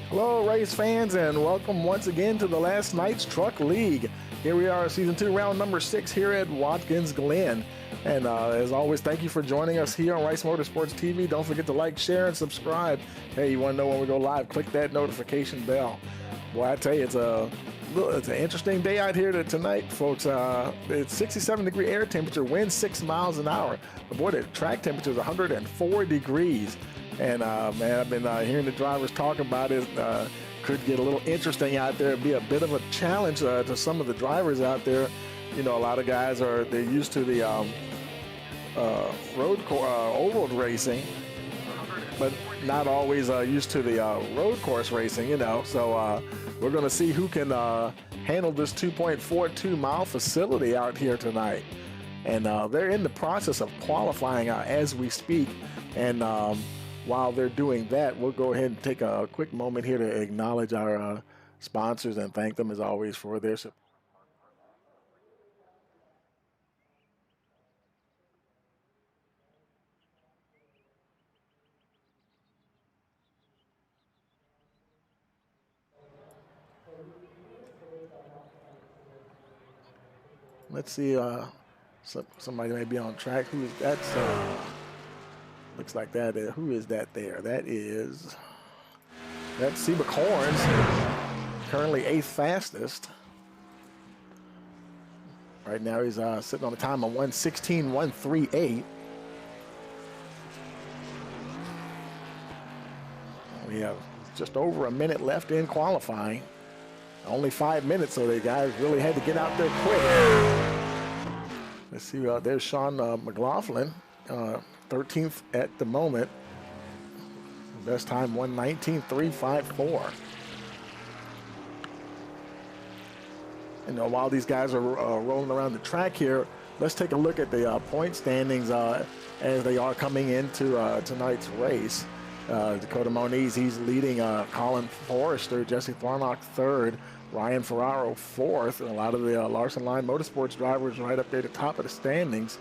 Hello, race fans, and welcome once again to the last night's Truck League. Here we are, Season 2, Round number 6 here at Watkins Glen. And as always, thank you for joining us here on Rice Motorsports TV. Don't forget to like, share, and subscribe. Hey, you want to know when we go live, click that notification bell. Boy, I tell you, it's an interesting day out here tonight, folks. It's 67-degree air temperature, wind 6 miles an hour. But boy, the track temperature is 104 degrees. And, man, I've been hearing the drivers talk about it. Could get a little interesting out there. It'd be a bit of a challenge to some of the drivers out there. You know, a lot of guys they're used to the oval racing, but not always used to the road course racing, you know. So we're going to see who can handle this 2.42 mile facility out here tonight. And they're in the process of qualifying as we speak. And while they're doing that, we'll go ahead and take a quick moment here to acknowledge our sponsors and thank them as always for their support. Let's see, somebody may be on track. Who is that? Looks like that. Who is that there? That's Seba Corns, currently 8th fastest. Right now he's sitting on a time of 1:16.138. We have just over a minute left in qualifying. Only 5 minutes, so the guys really had to get out there quick. Let's see, there's Sean McLaughlin, 13th at the moment. Best time 1:19.354. You know, while these guys are rolling around the track here, let's take a look at the point standings as they are coming into tonight's race. Dakota Moniz, he's leading Colin Forrester, Jesse Thornock third, Ryan Ferraro fourth, and a lot of the Larson Line Motorsports drivers right up there at the top of the standings,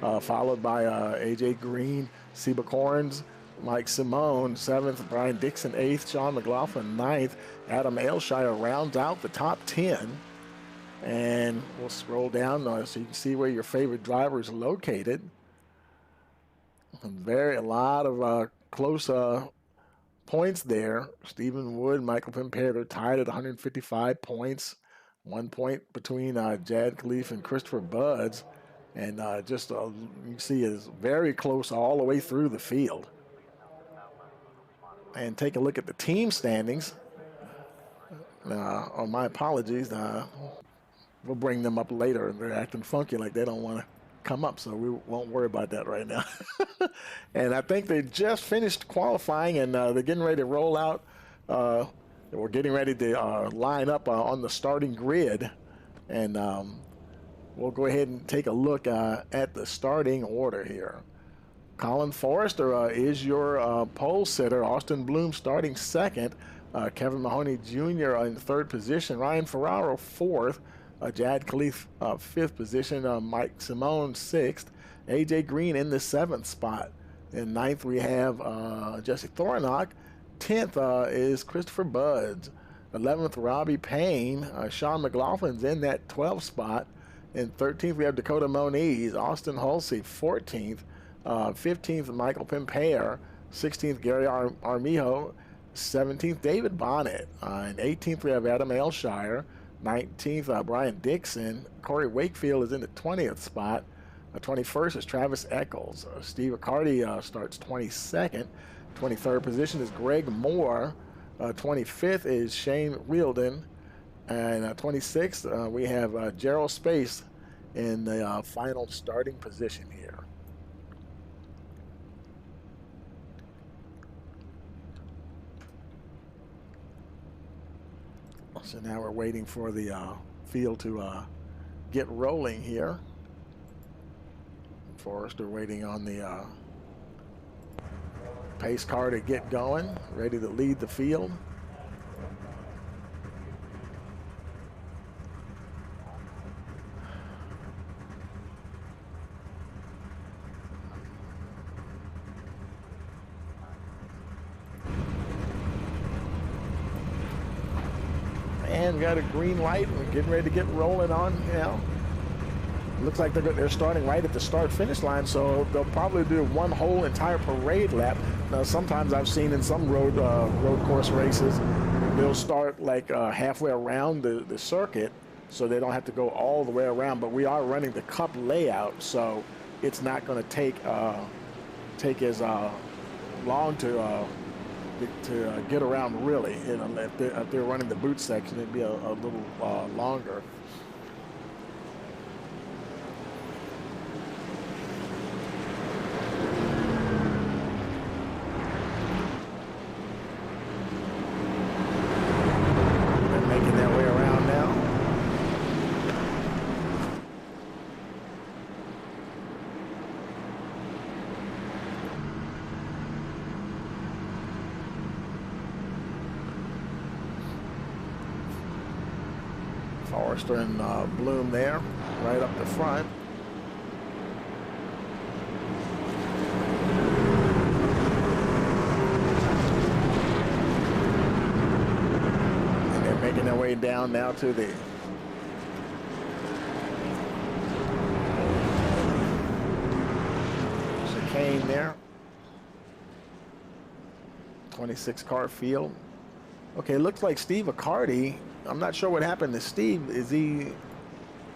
followed by AJ Green, Seba Corns, Mike Simone seventh, Brian Dixon eighth, Sean McLaughlin ninth, Adam Ailshire rounds out the top 10. And we'll scroll down so you can see where your favorite driver is located. A lot of close points there. Stephen Wood, Michael Pimpare, they're tied at 155 points. 1 point between Jad Khalif and Christopher Buds. And you can see it's very close all the way through the field. And take a look at the team standings. My apologies. We'll bring them up later. They're acting funky like they don't want to come up, so we won't worry about that right now. And I think they just finished qualifying, and they're getting ready to roll out. We're getting ready to line up on the starting grid, and we'll go ahead and take a look at the starting order here. Colin Forrester is your pole sitter. Austin Bloom starting second. Kevin Mahoney Jr. In third position. Ryan Ferraro fourth. Jad Khalif, 5th position. Mike Simone, 6th. AJ Green in the 7th spot. In 9th, we have Jesse Thornock. 10th is Christopher Buds. 11th, Robbie Payne. Sean McLaughlin's in that 12th spot. In 13th, we have Dakota Moniz. Austin Hulsey, 14th. 15th, Michael Pimpare. 16th, Gary Armijo. 17th, David Bonnet. And 18th, we have Adam Ailshire. 19th, Brian Dixon. Corey Wakefield is in the 20th spot. 21st is Travis Eccles. Steve Accardi starts 22nd. 23rd position is Greg Moore. 25th is Shane Wielden. And 26th, we have Gerald Space in the final starting position here. So now we're waiting for the field to get rolling here. Forrester waiting on the pace car to get going, ready to lead the field. man, got a green light. We're getting ready to get rolling on, you know. Looks like they're starting right at the start-finish line, so they'll probably do one whole entire parade lap. Now, sometimes I've seen in some road course races, they'll start like halfway around the circuit, so they don't have to go all the way around. But we are running the Cup layout, so it's not going to take as long to get around, really. You know, if they're running the boot section, it'd be a little longer. Forrester and Bloom there, right up the front. And they're making their way down now to the chicane there. 26 car field. Okay, it looks like Steve Accardi. I'm not sure what happened to Steve.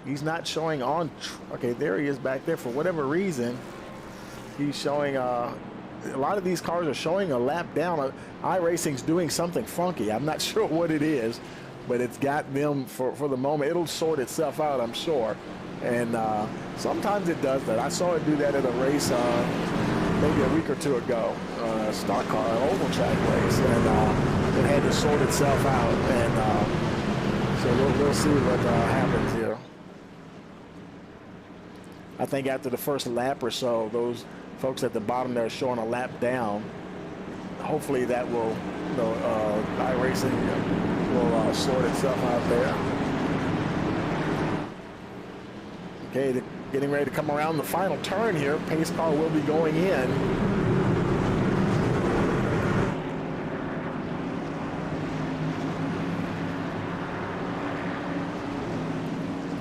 He's not showing on. Okay, there he is back there. For whatever reason, he's showing. A lot of these cars are showing a lap down. iRacing's doing something funky. I'm not sure what it is, but it's got them for the moment. It'll sort itself out, I'm sure. And sometimes it does that. I saw it do that at a race maybe a week or two ago, stock car, an oval track race, and it had to sort itself out. And so we'll see what happens here. I think after the first lap or so, those folks at the bottom there are showing a lap down. Hopefully that will, you know, iRacing will sort itself out there. Okay, they're getting ready to come around the final turn here. Pace car will be going in.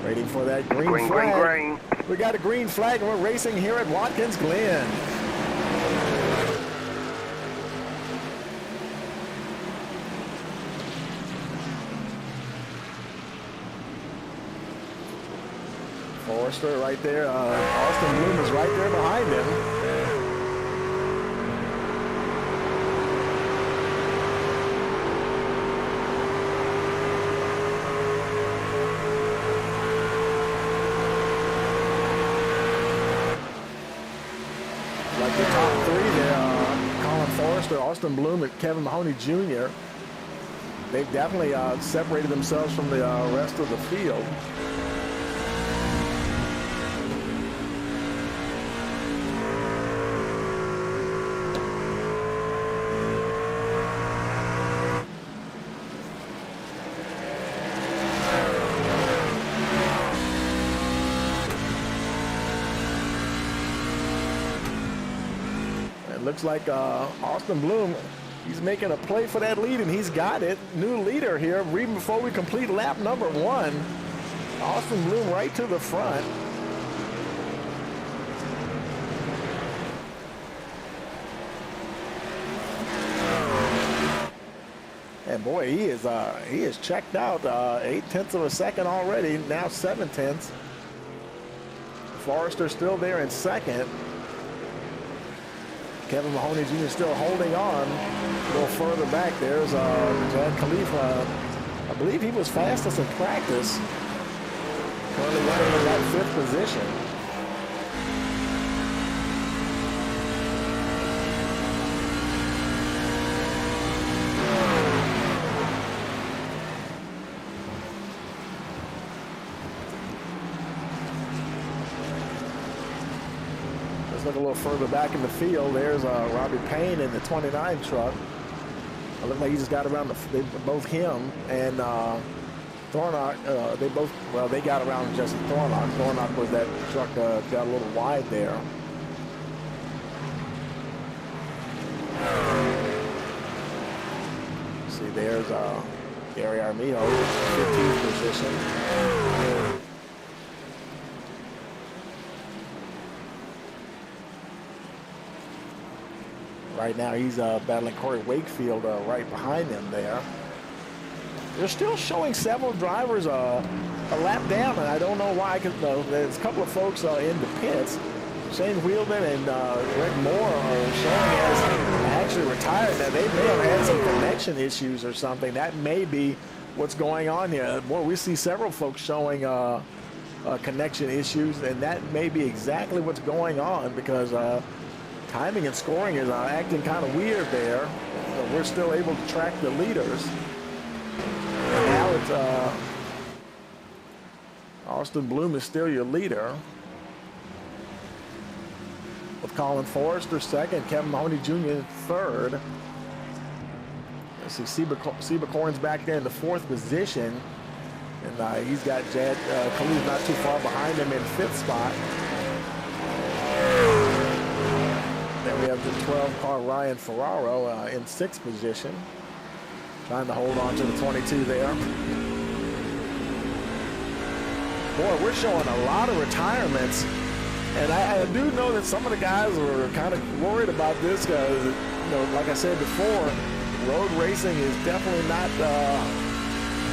Waiting for that green flag. Green. We got a green flag, and we're racing here at Watkins Glen. Forrester right there. Austin Bloom is right there behind him. Like the top three there, Colin Forrester, Austin Bloom, and Kevin Mahoney Jr. They've definitely separated themselves from the rest of the field. Looks like Austin Bloom, he's making a play for that lead, and he's got it. New leader here, even before we complete lap number 1. Austin Bloom right to the front. And boy, he is checked out. 0.8 of a second already, now 0.7. Forrester still there in second. Kevin Mahoney Jr. still holding on. A little further back, there's Chad Khalifa. I believe he was fastest in practice. Currently running in that 5th position. Look a little further back in the field. There's Robbie Payne in the 29 truck. It looked like he just got around both him and Thornock. They got around Jesse Thornock. Thornock was that truck got a little wide there. See, there's Gary Armijo, 15th position. Right now he's battling Corey Wakefield right behind him there. They're still showing several drivers a lap down, and I don't know why, because there's a couple of folks in the pits. Shane Wheeldon and Greg Moore are showing as actually retired. Now, they may have had some connection issues or something. That may be what's going on here. Boy, we see several folks showing connection issues, and that may be exactly what's going on, because timing and scoring is acting kind of weird there. So we're still able to track the leaders. And now it's Austin Bloom is still your leader, with Colin Forrester second, Kevin Mahoney Jr. third. Let's see, Seba Corn's back there in the 4th position, and he's got Jad Khalid not too far behind him in 5th spot. Then we have the 12 car Ryan Ferraro in 6th position, trying to hold on to the 22 there. Boy, we're showing a lot of retirements. And I do know that some of the guys were kind of worried about this because, like I said before, road racing is definitely not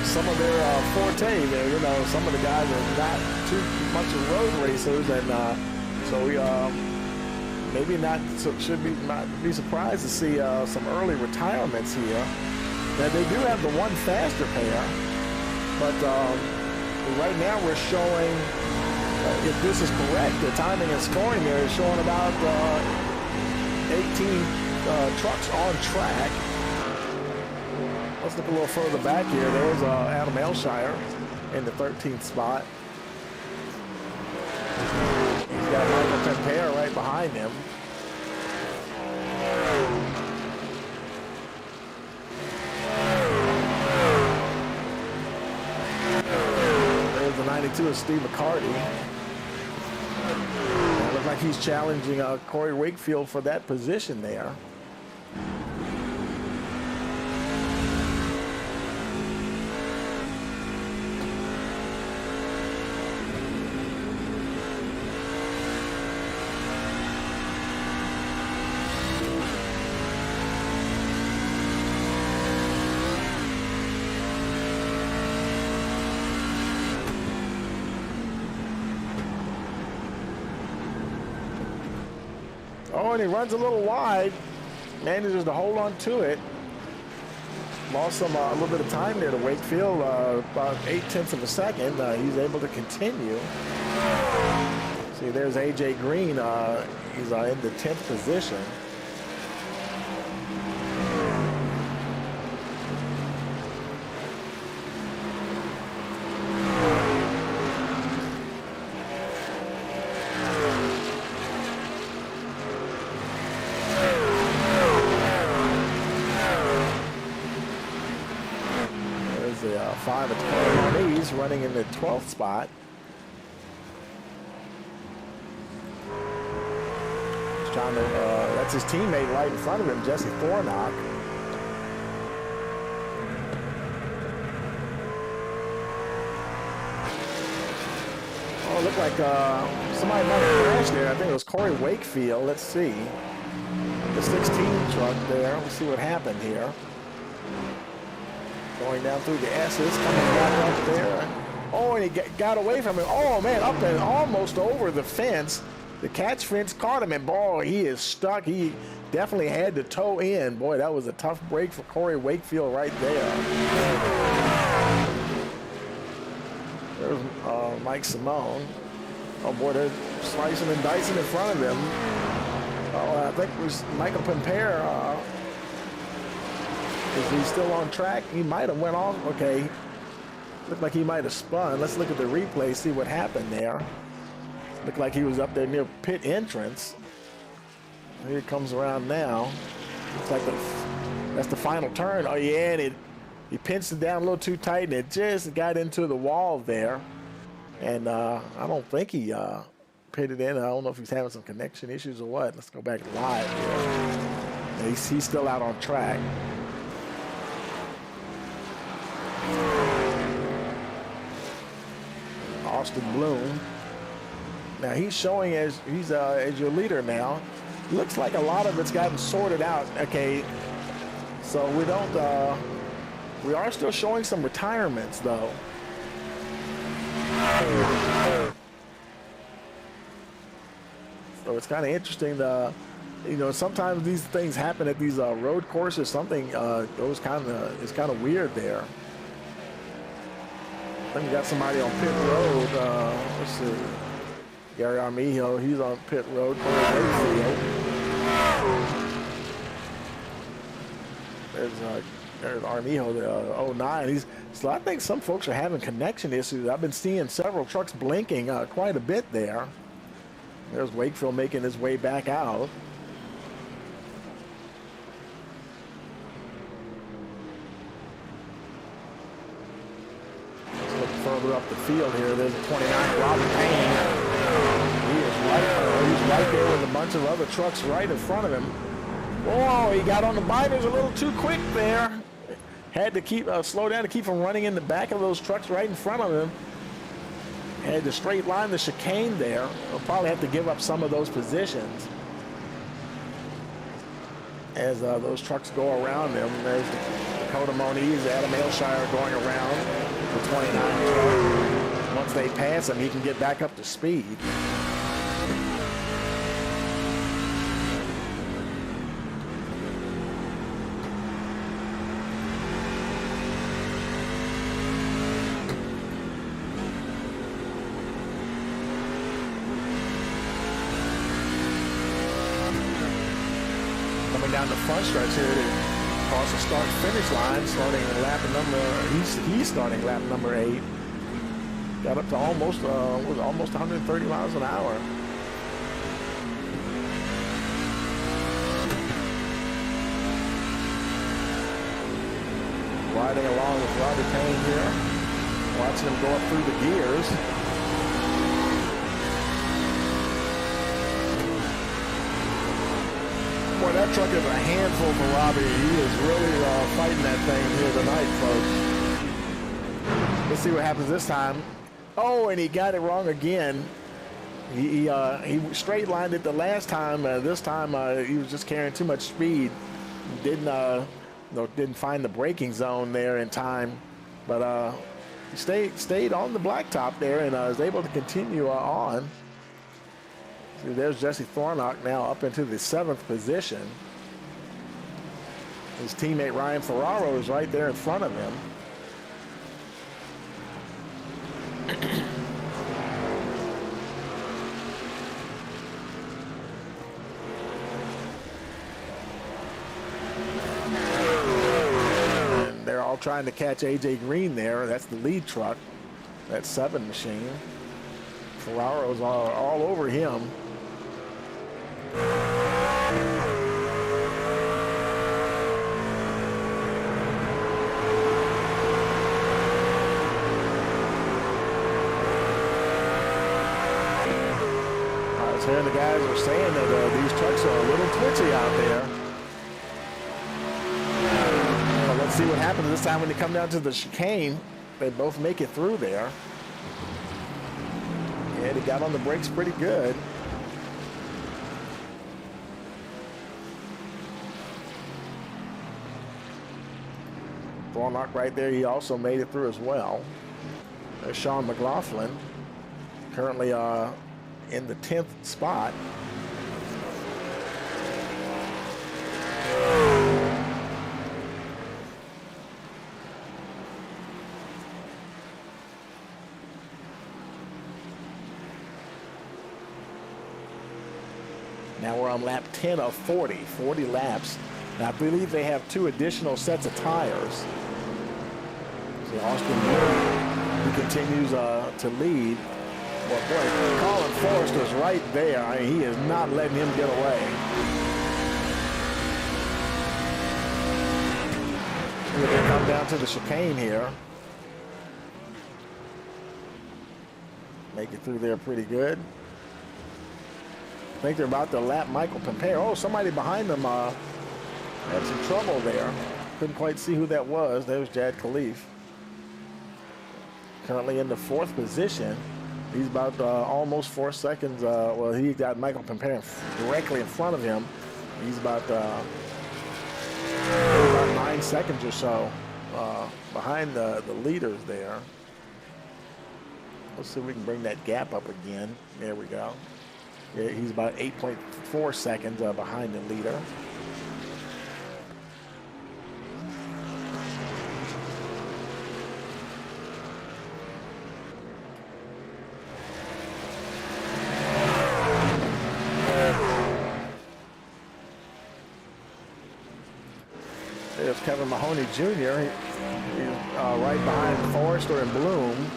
some of their forte. Some of the guys are not too much of road racers, and so we maybe not should not be surprised to see some early retirements here. Now they do have the one faster pair, but right now we're showing. If this is correct, the timing and scoring there is showing about 18 trucks on track. Let's look a little further back here. There's Adam Elshire in the 13th spot. He's got Michael Tempera right behind him. There's the 92 of Steve McCarty. It looks like he's challenging Corey Wakefield for that position there. Oh, and he runs a little wide, manages to hold on to it. Lost some a little bit of time there to Wakefield, about 0.8 of a second. He's able to continue. See, there's A.J. Green. He's in the 10th position. Five at He's running in the 12th spot. He's trying to, that's his teammate right in front of him, Jesse Thornock. Oh, it looked like somebody might have crashed there. I think it was Corey Wakefield. Let's see. The 16 truck there. Let's see what happened here. Going down through the S's, coming back up there. Oh, and he got away from him. Oh, man, up and almost over the fence. The catch fence caught him, and boy, he is stuck. He definitely had to toe in. Boy, that was a tough break for Corey Wakefield right there. There's Mike Simone. Oh, boy, they're slicing and dicing in front of him. Oh, I think it was Michael Pimpere. Is he still on track? He might have went off. Okay. Looked like he might have spun. Let's look at the replay, see what happened there. Looked like he was up there near pit entrance. Here it comes around now. Looks like that's the final turn. Oh, yeah, and he pinched it down a little too tight, and it just got into the wall there. And I don't think he pitted in. I don't know if he's having some connection issues or what. Let's go back live here. He's still out on track. Austin Bloom. Now he's showing as your leader now. Looks like a lot of it's gotten sorted out. Okay, so we are still showing some retirements though. So it's kind of interesting. Sometimes these things happen at these road courses. Something is kind of weird there. I think we got somebody on pit road. Let's see. Gary Armijo, he's on pit road. There's Armijo, the 09. So I think some folks are having connection issues. I've been seeing several trucks blinking quite a bit there. There's Wakefield making his way back out. Let's look further up the field here. There's a 29, Robert Payne. He's right there with a bunch of other trucks right in front of him. Whoa, he got on the binders a little too quick there. Had to keep slow down to keep from running in the back of those trucks right in front of him. Had to straight line the chicane there. He'll probably have to give up some of those positions as those trucks go around them. There's Dakota Moniz, Adam Ailshire going around the 29 truck. Once they pass him, he can get back up to speed. Down the front stretch here to cross the start-finish line, starting lap number. He's starting lap number 8. Got up to almost 130 miles an hour. Riding along with Robbie Payne here, watching him go up through the gears. Boy, that truck is a handful for Robbie. He is really fighting that thing here tonight, folks. Let's see what happens this time. Oh, and he got it wrong again. He straight lined it the last time. This time he was just carrying too much speed. Didn't find the braking zone there in time, but he stayed on the blacktop there and was able to continue on. See, there's Jesse Thornock now up into the 7th position. His teammate Ryan Ferraro is right there in front of him. And they're all trying to catch AJ Green there. That's the lead truck, that 7 machine. Ferraro's all over him. I was hearing the guys are saying that these trucks are a little twitchy out there. Well, let's see what happens this time when they come down to the chicane. They both make it through there. And he got on the brakes pretty good. Thornock right there, he also made it through as well. There's Sean McLaughlin, currently in the 10th spot. Now we're on lap 10 of 40 laps. Now I believe they have 2 additional sets of tires. See Austin Bloom, who continues to lead. Well, boy, Colin Forrester's right there. I mean, he is not letting him get away. We're going to come down to the chicane here. Make it through there pretty good. I think they're about to lap Michael Pompeo. Oh, somebody behind them had some trouble there. Couldn't quite see who that was. There's Jad Khalif. Currently in the 4th position. He's about almost 4 seconds. Well, he got Michael Pampero directly in front of him. He's about 9 seconds or so behind the leaders there. Let's see if we can bring that gap up again. There we go. Yeah, he's about 8.4 seconds behind the leader. There's Kevin Mahoney Jr. He's right behind Forrester and Bloom.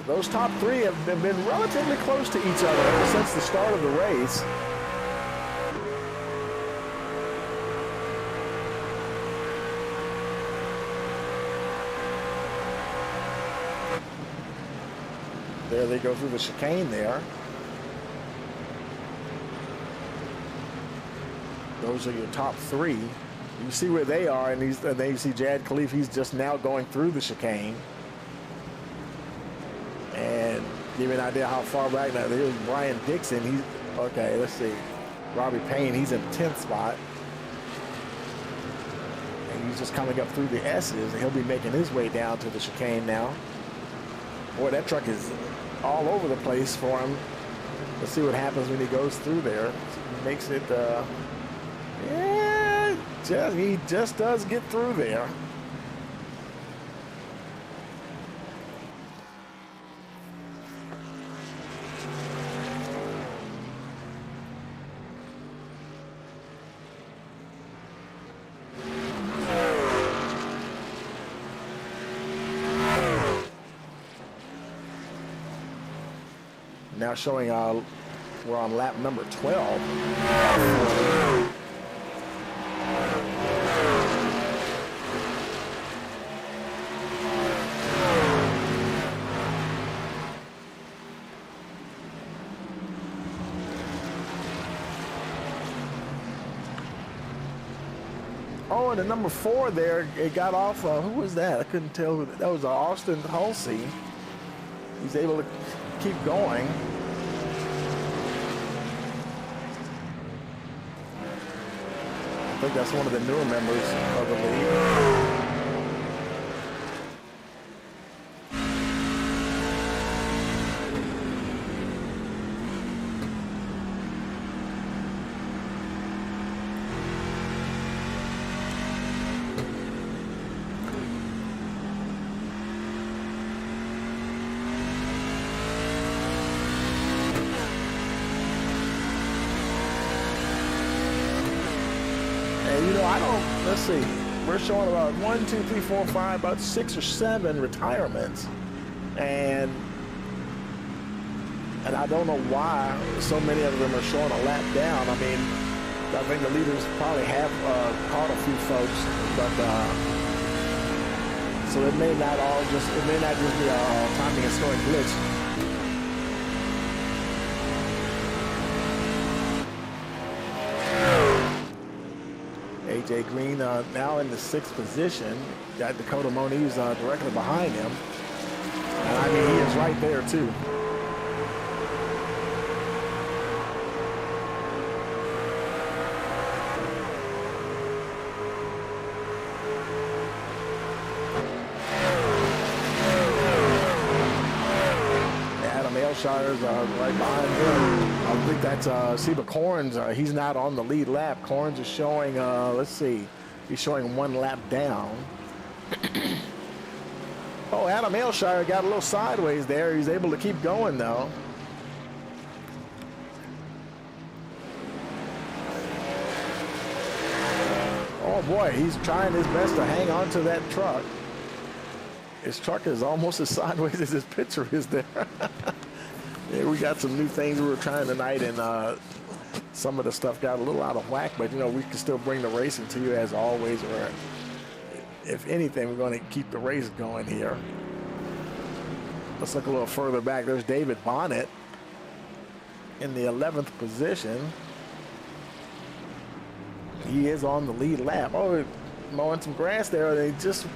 Those top three have been relatively close to each other ever since the start of the race. There they go through the chicane there. Those are your top three. You see where they are, and then you see Jad Khalif. He's just now going through the chicane. And give you an idea how far back now. There's Brian Dixon. Okay, let's see. Robbie Payne, he's in 10th spot. And he's just coming up through the S's, and he'll be making his way down to the chicane now. Boy, that truck is all over the place for him. Let's see what happens when he goes through there. He makes it, he just does get through there. Now showing we're on lap number 12. Oh, and the number 4 there, it got off. Who was that? I couldn't tell who that was. Austin Hulsey. He's able to keep going. I think that's one of the newer members of the league. Let's see, we're showing about 1, 2, 3, 4, 5, about 6 or 7 retirements, and I don't know why so many of them are showing a lap down. I mean, I think the leaders probably have caught a few folks, but so it may not just be a timing and slowing glitch. AJ Green now in the 6th position. Got Dakota Moniz directly behind him. And I mean, he is right there too. Adam Aylshire's right behind him. I think that's Seba Corns. He's not on the lead lap. Corns is showing, let's see, he's showing 1 lap down. Oh, Adam Aylshire got a little sideways there. He's able to keep going, though. Oh, boy, he's trying his best to hang on to that truck. His truck is almost as sideways as his picture is there. Yeah, we got some new things we were trying tonight, and some of the stuff got a little out of whack, but, you know, we can still bring the racing to you as always. Or if anything, we're going to keep the race going here. Let's look a little further back. There's David Bonnet in the 11th position. He is on the lead lap. Oh, mowing some grass there. They just,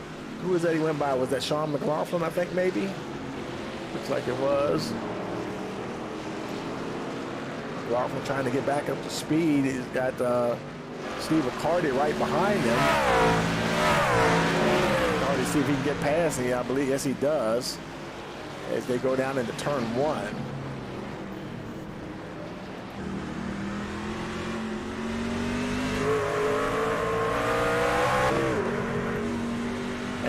who was that he went by? Was that Sean McLaughlin, I think, maybe? Looks like it was. McLaughlin trying to get back up to speed. He's got Steve McCarty right behind him. Hard to see if he can get past me. I believe, yes, he does. As they go down into turn 1.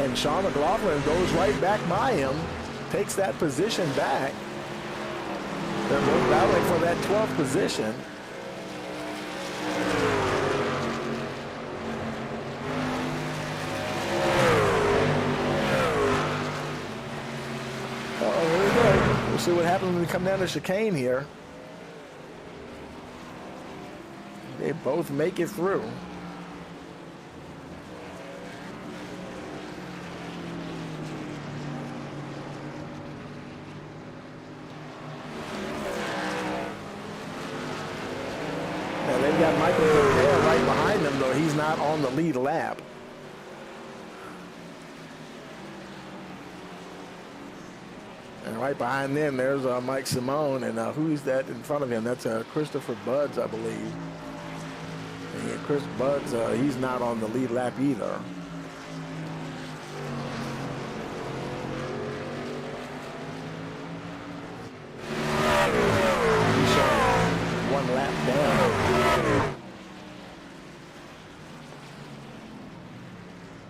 And Sean McLaughlin goes right back by him, takes that position back. They're both battling for that 12th position. Here we go. We'll see what happens when we come down the chicane here. They both make it through. They've got Michael Burdell right behind them, though he's not on the lead lap. And right behind them, there's Mike Simone, and who's that in front of him? That's Christopher Buds, I believe. And Chris Buds, he's not on the lead lap either. He's showing 1 lap down.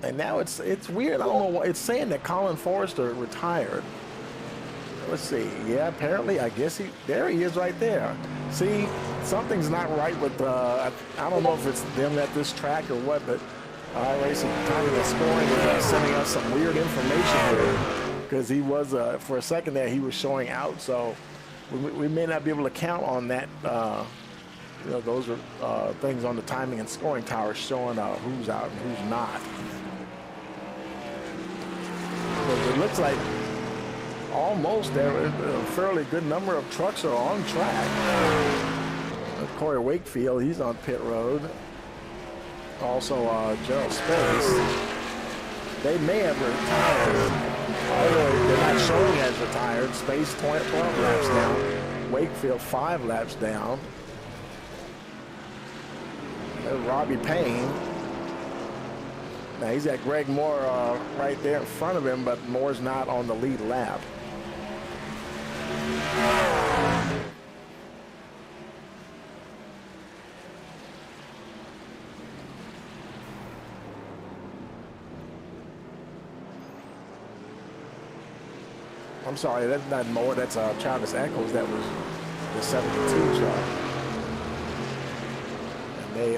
And now it's weird. I don't know what it's saying that Colin Forrester retired. Let's see. Yeah, apparently, I guess there he is right there. See, something's not right with, I don't know if it's them at this track or what, but iRacing timing and scoring was sending us some weird information here because he was, for a second there, he was showing out. So we may not be able to count on that. You know, those are things on the timing and scoring tower showing who's out and who's not. But it looks like almost there, a fairly good number of trucks are on track. Corey Wakefield, he's on pit road. Also, Gerald Space. They may have retired. Although they're not showing as retired. Space 12 laps down. Wakefield 5 laps down. There's Robbie Payne. Now he's got Greg Moore right there in front of him, but Moore's not on the lead lap. I'm sorry, that's not Moore, that's Travis Eccles. That was the 72 truck. And they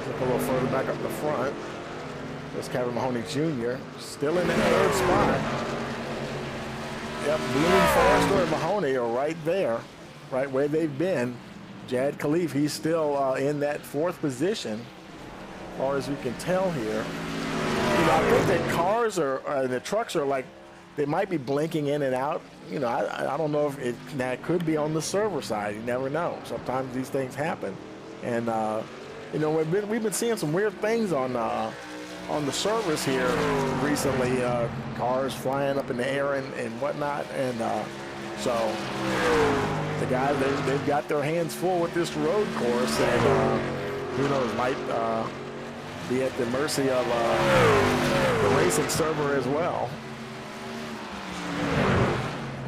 look a little further back up the front. There's Kevin Mahoney Jr. still in that 3rd spot. Yep, Bloom, Forrester, and Mahoney are right there, right where they've been. Jad Khalif, he's still in that 4th position, as far as we can tell here. You know, I think that cars are, the trucks are like, they might be blinking in and out. You know, I don't know if that could be on the server side. You never know. Sometimes these things happen. And, you know, we've been seeing some weird things on the servers here recently. Cars flying up in the air and whatnot. And so the guys, they've got their hands full with this road course. And who knows, might be at the mercy of the racing server as well.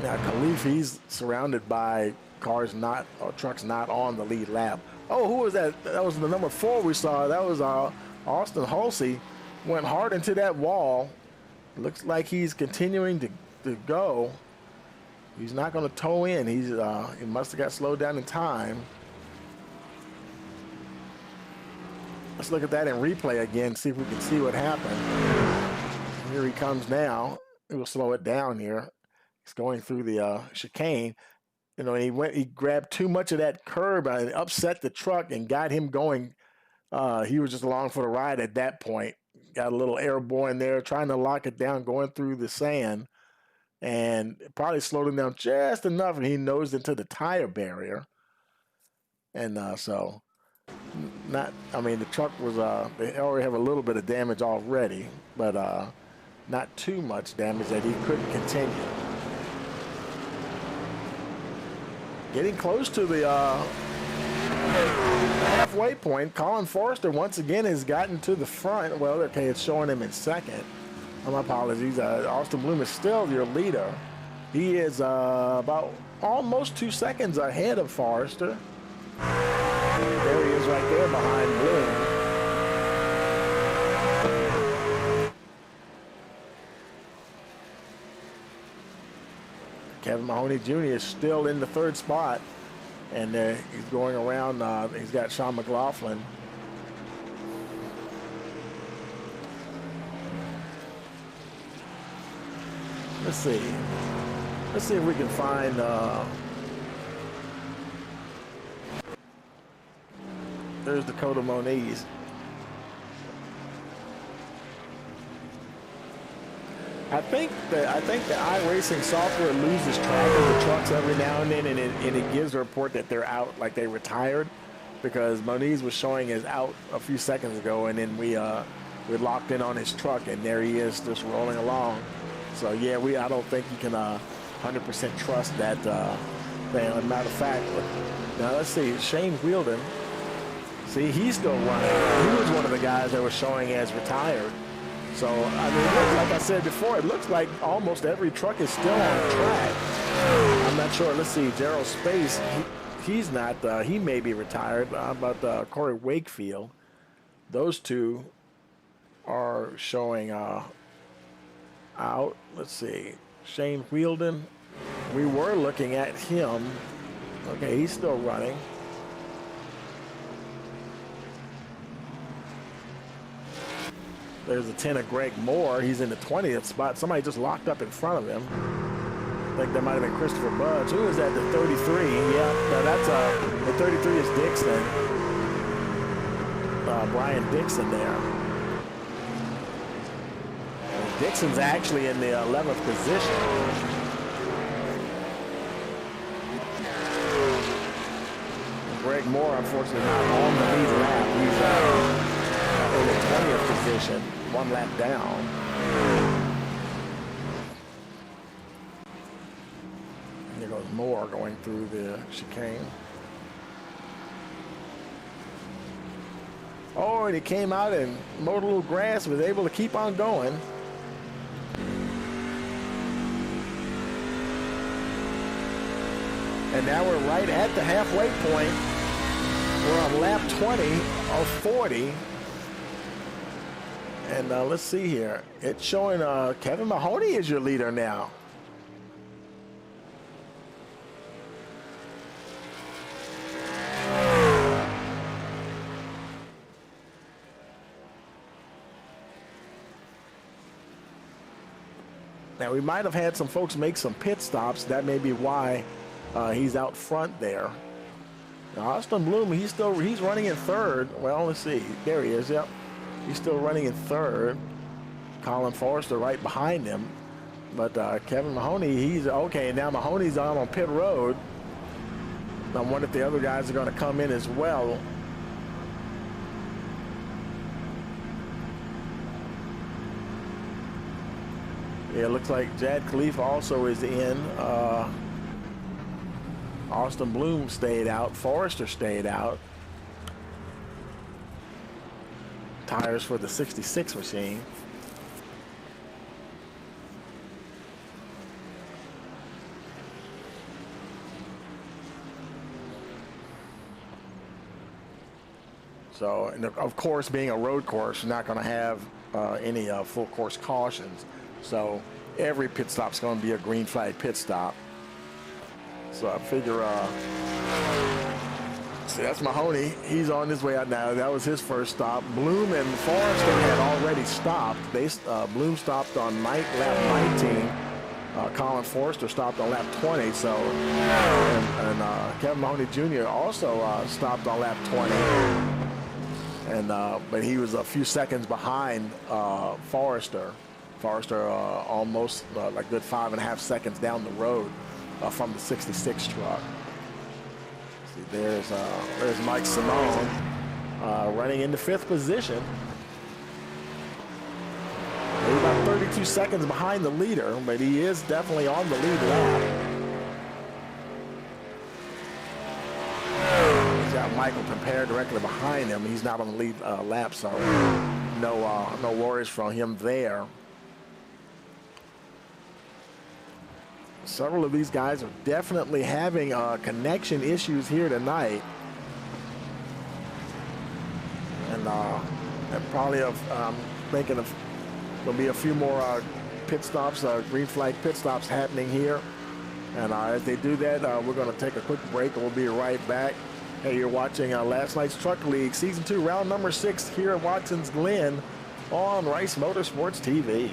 Now Khalif, he's surrounded by cars not, or trucks not on the lead lap. Oh, who was that? That was the number 4 we saw. That was Austin Hulsey. Went hard into that wall. Looks like he's continuing to go. He's not going to toe in. He must have got slowed down in time. Let's look at that in replay again, see if we can see what happened. Here he comes now. We'll slow it down here. He's going through the chicane. You know, he grabbed too much of that curb and upset the truck and got him going. He was just along for the ride at that point. Got a little airborne there, trying to lock it down, going through the sand. And probably slowed him down just enough, and he nosed into the tire barrier. And so... I mean, the truck was, they already have a little bit of damage already, but not too much damage that he couldn't continue. Getting close to the halfway point. Colin Forrester once again has gotten to the front. Well, okay, it's showing him in second. My apologies. Austin Bloom is still your leader. He is about almost 2 seconds ahead of Forrester. There he is right there behind Bloom. Kevin Mahoney Jr. is still in the third spot, and he's going around. He's got Sean McLaughlin. Let's see. Let's see if we can find. There's Dakota Moniz. I think the iRacing software loses track of the trucks every now and then, and it gives a report that they're out, like they retired, because Moniz was showing as out a few seconds ago, and then we locked in on his truck, and there he is, just rolling along. So yeah, I don't think you can 100% trust that thing. As a matter of fact, now let's see, Shane Wheeldon. See, he's still running. He was one of the guys that was showing as retired. So, I mean, like I said before, it looks like almost every truck is still on track. I'm not sure. Let's see. Gerald Space, he's not. He may be retired. How about Corey Wakefield? Those two are showing out. Let's see. Shane Wheeldon, we were looking at him. Okay, he's still running. There's a 10 of Greg Moore. He's in the 20th spot. Somebody just locked up in front of him. I think that might have been Christopher Budge. Who is that? The 33. Yeah, that's the 33 is Dixon. Brian Dixon there. And Dixon's actually in the 11th position. Greg Moore, unfortunately, not on the lead lap. He's in the 20th position, 1 lap down. And there goes Moore going through the chicane. Oh, and he came out and mowed a little grass, was able to keep on going. And now we're right at the halfway point. We're on lap 20 of 40. And let's see here. It's showing Kevin Mahoney is your leader now. Now, we might have had some folks make some pit stops. That may be why he's out front there. Now, Austin Bloom, he's running in third. Well, let's see. There he is. Yep. He's still running in third. Colin Forrester right behind him. But Kevin Mahoney, he's okay. Now Mahoney's on pit road. I wonder if the other guys are going to come in as well. Yeah, it looks like Jad Khalifa also is in. Austin Bloom stayed out. Forrester stayed out. Tires for the 66 machine. So, and of course, being a road course, you're not going to have any full course cautions. So every pit stop is going to be a green flag pit stop. So I figure, see, that's Mahoney. He's on his way out now. That was his first stop. Bloom and Forrester had already stopped. Bloom stopped on lap 19. Colin Forrester stopped on lap 20. So, and Kevin Mahoney Jr. also stopped on lap 20. And but he was a few seconds behind Forrester. Forrester almost a good 5.5 seconds down the road from the 66 truck. See, there's Mike Simone running into 5th position. Maybe about 30 22 seconds behind the leader, but he is definitely on the lead lap. He's got Michael Pampere directly behind him. He's not on the lead lap, so no worries from him there. Several of these guys are definitely having connection issues here tonight. And probably thinking of there'll be a few more pit stops, green flag pit stops happening here. And as they do that, we're going to take a quick break and we'll be right back. Hey, you're watching last night's Truck League Season 2, round number 6 here at Watson's Glen on Rice Motorsports TV.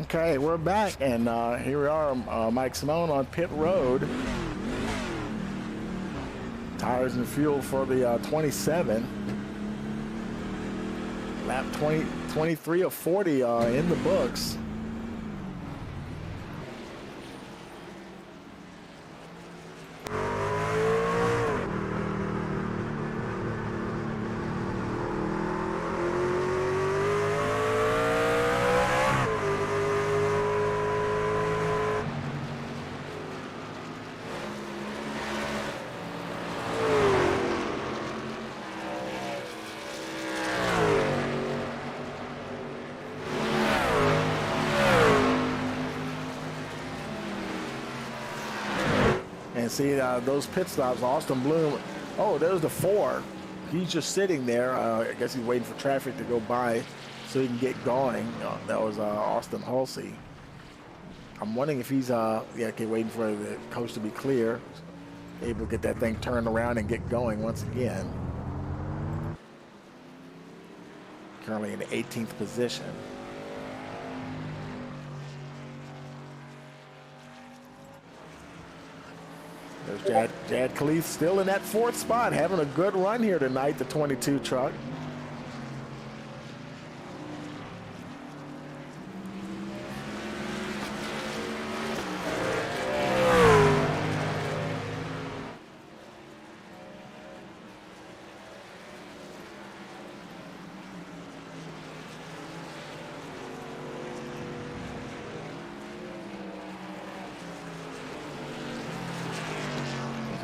Okay, we're back, and here we are, Mike Simone on pit road. Tires and fuel for the 27. Lap 23 of 40 in the books. And see those pit stops, Austin Bloom. Oh, there's the 4. He's just sitting there. I guess he's waiting for traffic to go by so he can get going. That was Austin Halsey. I'm wondering if he's waiting for the coast to be clear, able to get that thing turned around and get going once again. Currently in the 18th position. There's Jad Khalif still in that 4th spot, having a good run here tonight, the 22 truck.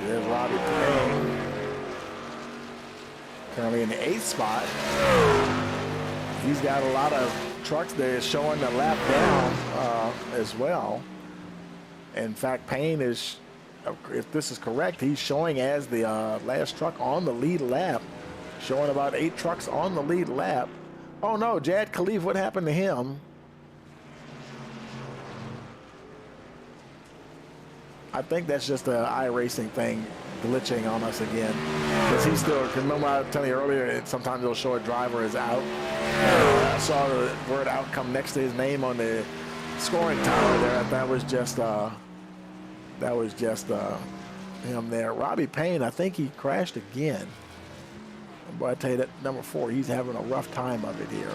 There's Robbie Payne, currently in the 8th spot. He's got a lot of trucks there showing the lap down as well. In fact, Payne is, if this is correct, he's showing as the last truck on the lead lap, showing about 8 trucks on the lead lap. Oh no, Jad Khalif, what happened to him? I think that's just an iRacing thing. glitching on us again. Because he's still, remember I was telling you earlier, sometimes it'll show a driver is out. I saw the word out come next to his name on the scoring tower there. That was just him there. Robbie Payne, I think he crashed again. Boy, I tell you that number 4, he's having a rough time of it here.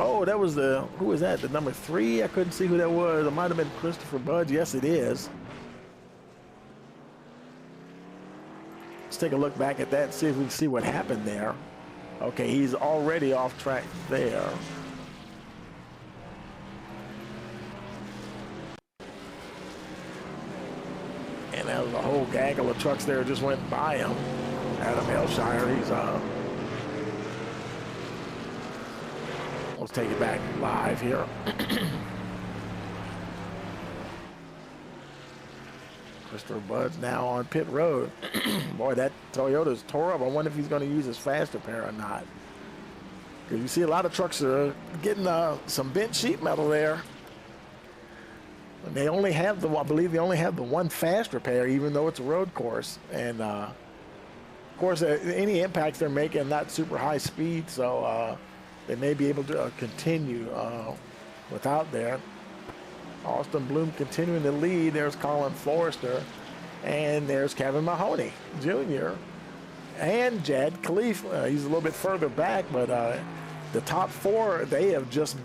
Oh, that was who was that? The number 3? I couldn't see who that was. It might have been Christopher Budge. Yes, it is. Let's take a look back at that, see if we can see what happened there. Okay, he's already off track there. And there was a whole gaggle of trucks there just went by him. Adam Elshire, he's let's take it back live here. Christopher Bud's now on pit road. Boy, that Toyota's tore up. I wonder if he's going to use his faster pair or not. Because you see a lot of trucks are getting some bent sheet metal there. And they only have I believe they only have the one fast repair, even though it's a road course. And of course, any impacts they're making not super high speed, so they may be able to continue without there. Austin Bloom continuing to lead. There's Colin Forrester, and there's Kevin Mahoney Jr. and Jad Khalif. He's a little bit further back, but the top 4, they have just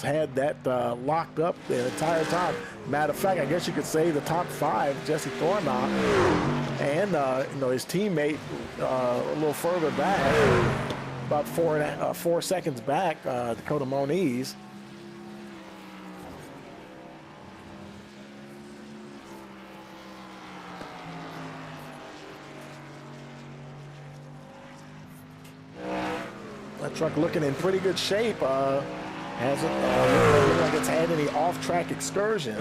had that locked up the entire time. Matter of fact, I guess you could say the top 5, Jesse Thornock, and his teammate a little further back, about 4 seconds back, Dakota Moniz. That truck looking in pretty good shape. Hasn't looked like it's had any off-track excursions.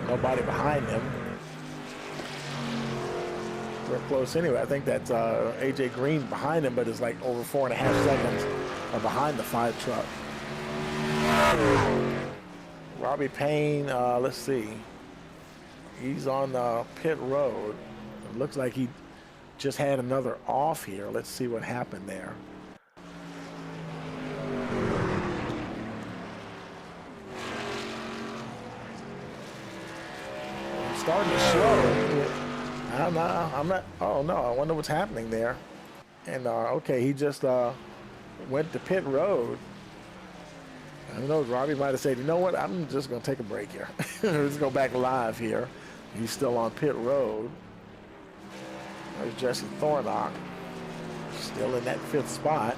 Nobody behind him. We're close anyway. I think that's AJ Green behind him, but it's like over 4.5 seconds behind the 5 truck. Robbie Payne, let's see. He's on pit road. It looks like he just had another off here. Let's see what happened there. Starting to slow. I'm not. Oh no! I wonder what's happening there. And okay, he just went to pit road. Who knows? Robbie might have said, "You know what? I'm just going to take a break here. Let's go back live here." He's still on pit road. There's Jesse Thornock, still in that 5th spot.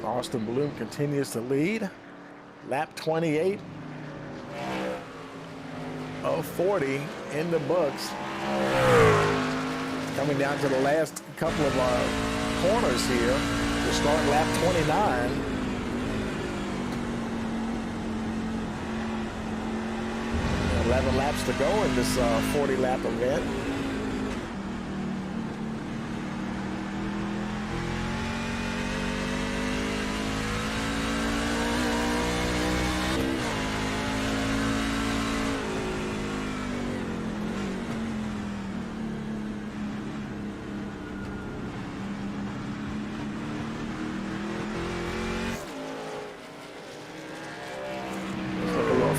Austin Bloom continues to lead. Lap 28 of 40 in the books. Coming down to the last couple of corners here to start lap 29. And 11 laps to go in this 40-lap event.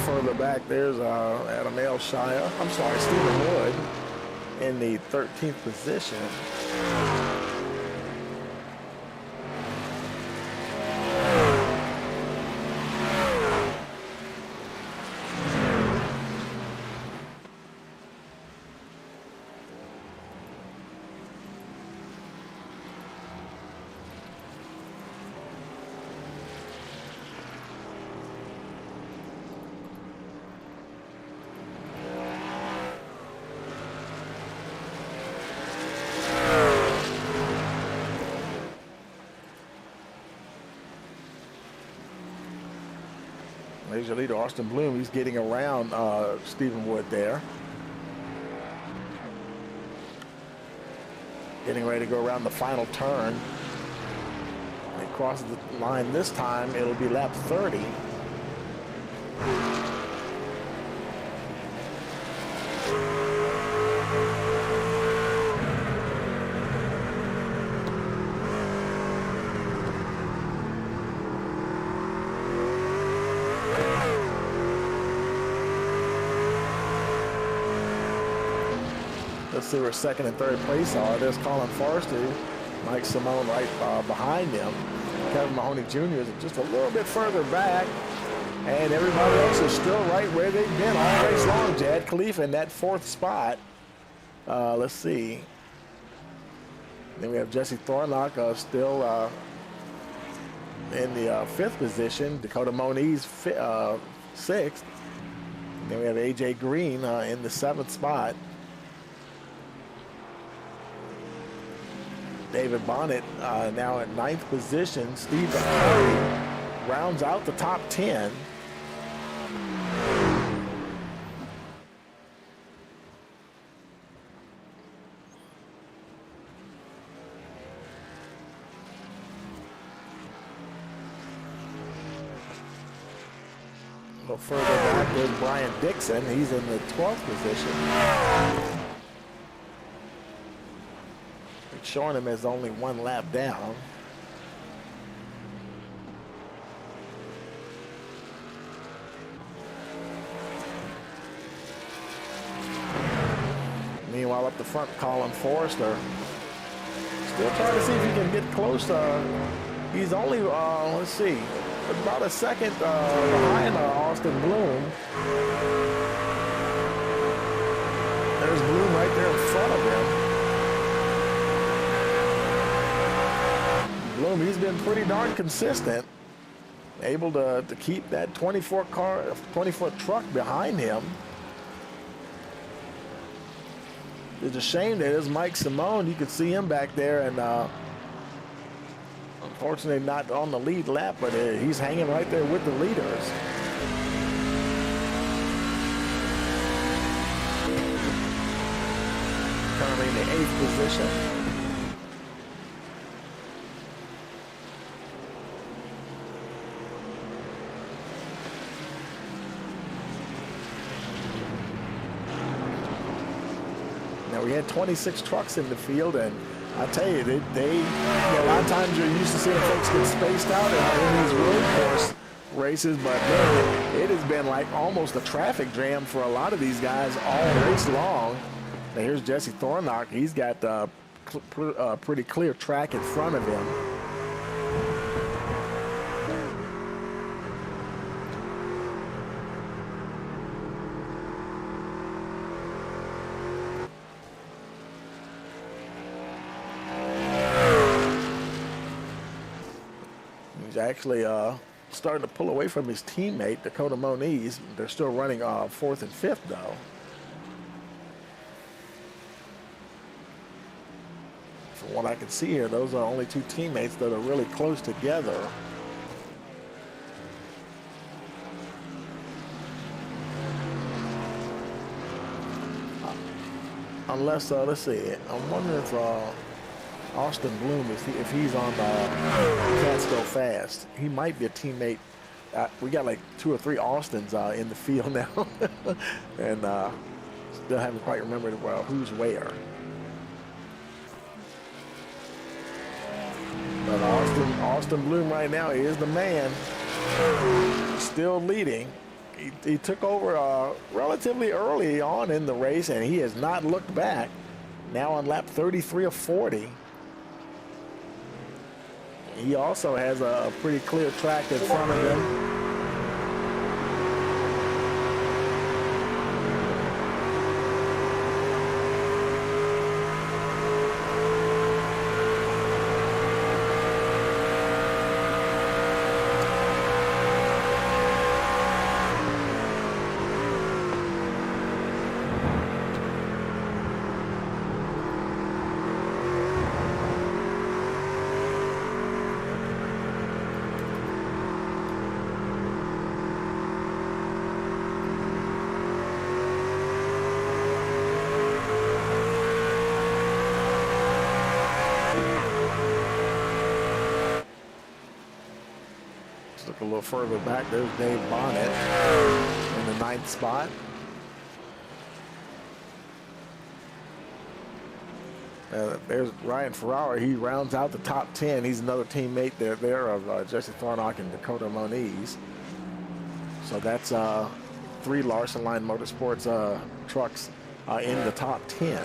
Further back, there's Adam Elshire. I'm sorry, Stephen Wood in the 13th position. There's your leader, Austin Bloom. He's getting around Stephen Wood there. Getting ready to go around the final turn. He crosses the line this time. It'll be lap 30. Let's see where second and third place are. There's Colin Forrester, Mike Simone right behind him. Kevin Mahoney Jr. is just a little bit further back. And everybody else is still right where they've been all race long. Jad Khalifa in that fourth spot. Let's see. Then we have Jesse Thornock still in the fifth position. Dakota Moniz sixth. And then we have AJ Green in the seventh spot. David Bonnet now at ninth position. Steve Curry rounds out the top 10. A little further back, there's Brian Dixon. He's in the 12th position. Showing him as only one lap down. Meanwhile, up the front, Colin Forrester still trying to see if he can get close. He's only, let's see, about a second behind Austin Bloom. There's Bloom right there in front of him. Bloom, he's been pretty darn consistent, able to keep that 20-foot truck behind him. It's a shame that it's Mike Simone. You could see him back there, and unfortunately not on the lead lap, but he's hanging right there with the leaders. Currently in the 8th position. We had 26 trucks in the field, and I tell you, a lot of times you're used to seeing folks get spaced out in these road course races, but man, it has been like almost a traffic jam for a lot of these guys all race long. Now here's Jesse Thornock. He's got pretty clear track in front of him. Actually starting to pull away from his teammate, Dakota Moniz. They're still running fourth and fifth, though. From what I can see here, those are only two teammates that are really close together. Unless, let's see, I'm wondering if Austin Bloom, if he's on Can't Go Fast, he might be a teammate. We got like 2 or 3 Austins in the field now, and still haven't quite remembered who's where. But Austin Bloom right now, he is the man, still leading. He took over relatively early on in the race, and he has not looked back. Now on lap 33 of 40. He also has a pretty clear track in front of him. look a little further back. There's Dave Bonnet in the 9th spot. There's Ryan Ferrara. He rounds out the top 10. He's another teammate there of Jesse Thornock and Dakota Moniz. So that's 3 Larson Line Motorsports trucks in the top 10.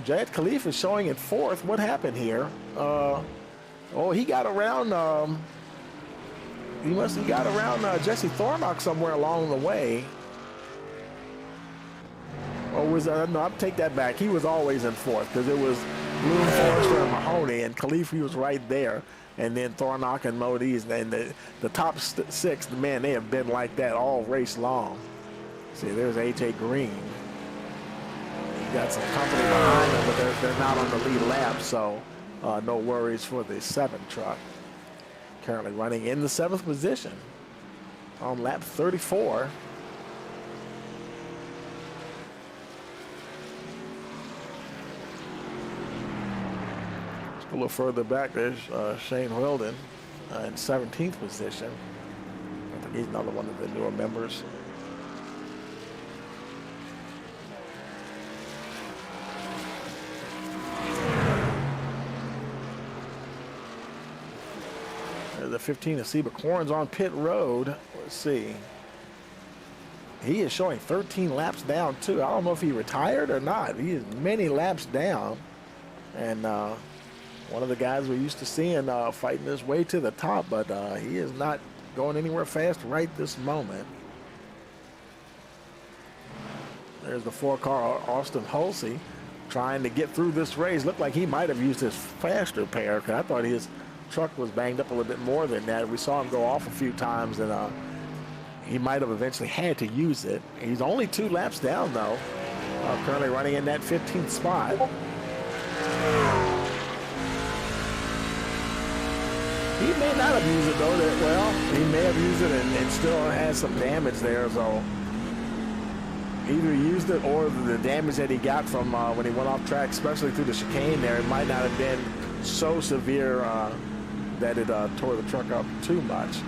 Jayed Khalif is showing in 4th. What happened here? He got around. He got around Jesse Thornock somewhere along the way. Or was no? I'll take that back. He was always in 4th because it was Bloom, Forrester, and Mahoney, and Khalif, he was right there. And then Thornock and Modiz, and the top 6, man, they have been like that all race long. See, there's AJ Green. He got some company behind them, but they're not on the lead lap, so no worries for the 7 truck. Currently running in the 7th position on lap 34. Just a little further back, there's Shane Weldon in 17th position. I think he's another one of the newer members. The 15 of Seba Corns on pit road. Let's see. He is showing 13 laps down too. I don't know if he retired or not. He is many laps down. And one of the guys we're used to seeing fighting his way to the top, but he is not going anywhere fast right this moment. There's the 4-car Austin Hulsey trying to get through this race. Looked like he might have used his faster pair, because I thought his truck was banged up a little bit more than that. We saw him go off a few times, and he might have eventually had to use it. He's only 2 laps down, though. Currently running in that 15th spot. He may not have used it, though. He may have used it and still has some damage there, so either used it or the damage that he got from when he went off track, especially through the chicane there, it might not have been so severe that it tore the truck up too much.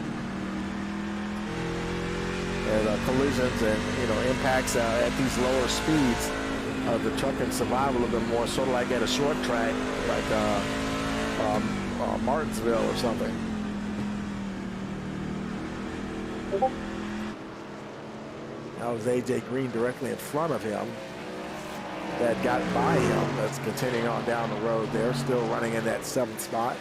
And collisions and impacts at these lower speeds, the truck can survive a little bit more, sort of like at a short track, like Martinsville or something. That was AJ Green directly in front of him that got by him. That's continuing on down the road there, still running in that 7th spot.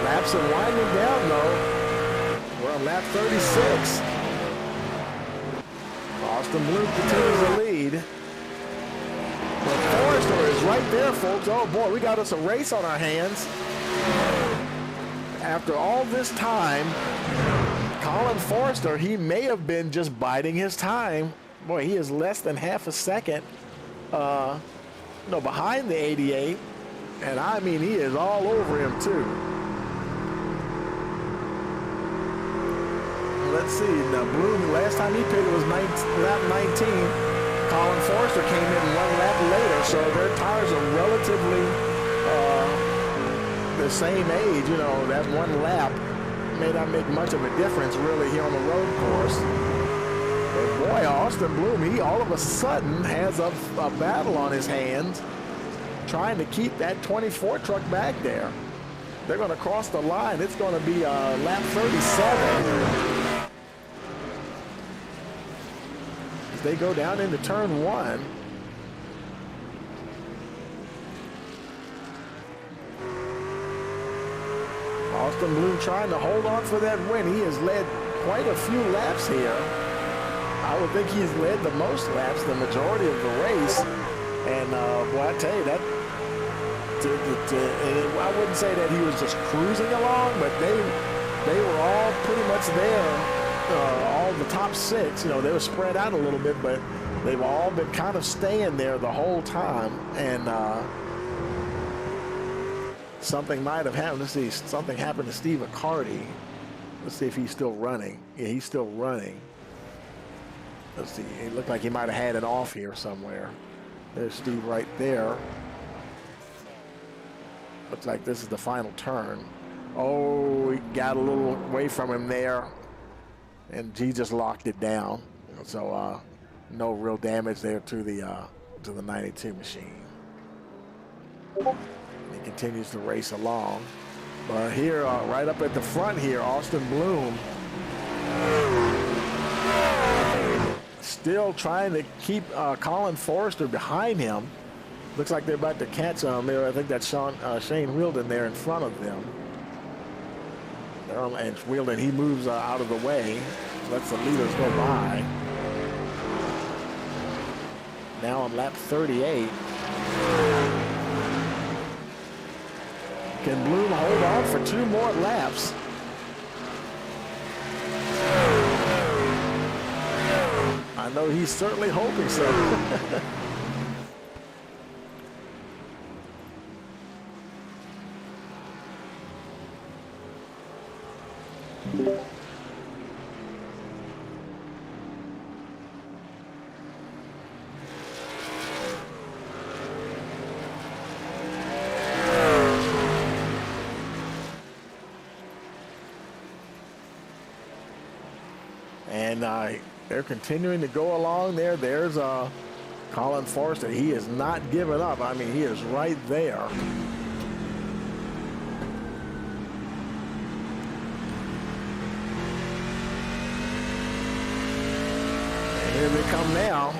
Laps are winding down though. We're on lap 36. Austin Bloom continues the lead. But Forrester is right there, folks. Oh boy, we got us a race on our hands. After all this time, Colin Forrester, he may have been just biding his time. Boy, he is less than half a second behind the 88. And I mean, he is all over him too. Let's see, now Bloom, last time he pitted was lap 19. Colin Forrester came in 1 lap later, so their tires are relatively the same age. That 1 lap may not make much of a difference really here on the road course. But boy, Austin Bloom, he all of a sudden has a battle on his hands trying to keep that 24 truck back there. They're going to cross the line. It's going to be lap 37. As they go down into turn 1. Austin Bloom trying to hold on for that win. He has led quite a few laps here. I would think he's led the most laps, the majority of the race. And boy, I tell you, that I wouldn't say that he was just cruising along, but they were all pretty much there. All the top 6, they were spread out a little bit, but they've all been kind of staying there the whole time. And something might have happened. Let's see, something happened to Steve McCarty. Let's see if he's still running. Yeah, he's still running. Let's see. It looked like he might have had it off here somewhere. There's Steve right there. Looks like this is the final turn. Oh, he got a little away from him there, and he just locked it down. So no real damage there to the 92 machine. He continues to race along. But here, right up at the front here, Austin Bloom still trying to keep Colin Forrester behind him. Looks like they're about to catch him there. I think that's Shane Wielden there in front of them. And Wielden, he moves out of the way, lets the leaders go by. Now on lap 38. Can Bloom hold on for 2 more laps? I know he's certainly hoping so. And they're continuing to go along there. There's Colin Forrester. He is not giving up. I mean, he is right there. And here they come now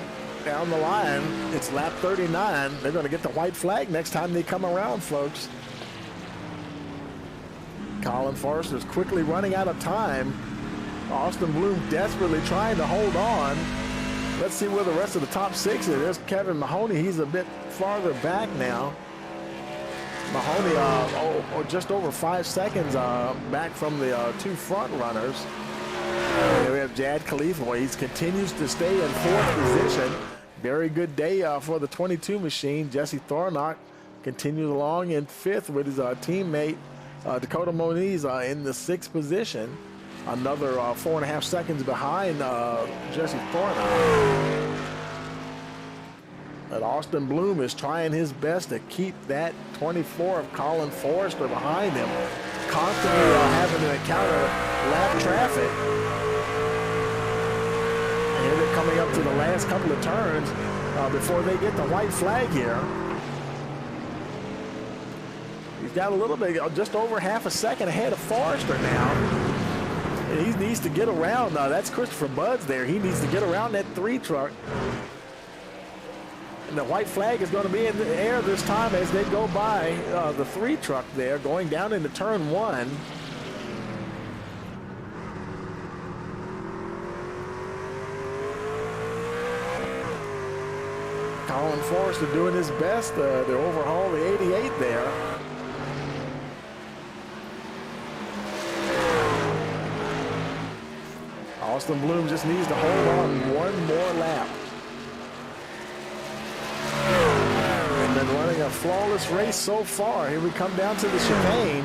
down the line. It's lap 39. They're going to get the white flag next time they come around, folks. Colin Forrester is quickly running out of time. Austin Bloom desperately trying to hold on. Let's see where the rest of the top 6 is. There's Kevin Mahoney. He's a bit farther back now. Mahoney just over 5 seconds back from the 2 front runners. And we have Jad Khalifa. He continues to stay in 4th position. Very good day for the 22 machine. Jesse Thornock continues along in 5th with his teammate Dakota Moniz in the 6th position. Another 4.5 seconds behind Jesse Thornock. But Austin Bloom is trying his best to keep that 24 of Colin Forrester behind him, constantly having to encounter lap traffic. And here they're coming up to the last couple of turns before they get the white flag here. He's got a little bit, just over half a second ahead of Forrester now. And he needs to get around. That's Christopher Buds there. He needs to get around that 3 truck. And the white flag is going to be in the air this time as they go by the 3 truck there, going down into turn 1. Colin Forrester doing his best to overhaul the 88 there. Austin Bloom just needs to hold on 1 more lap. And been running a flawless race so far. Here we come down to the chicane.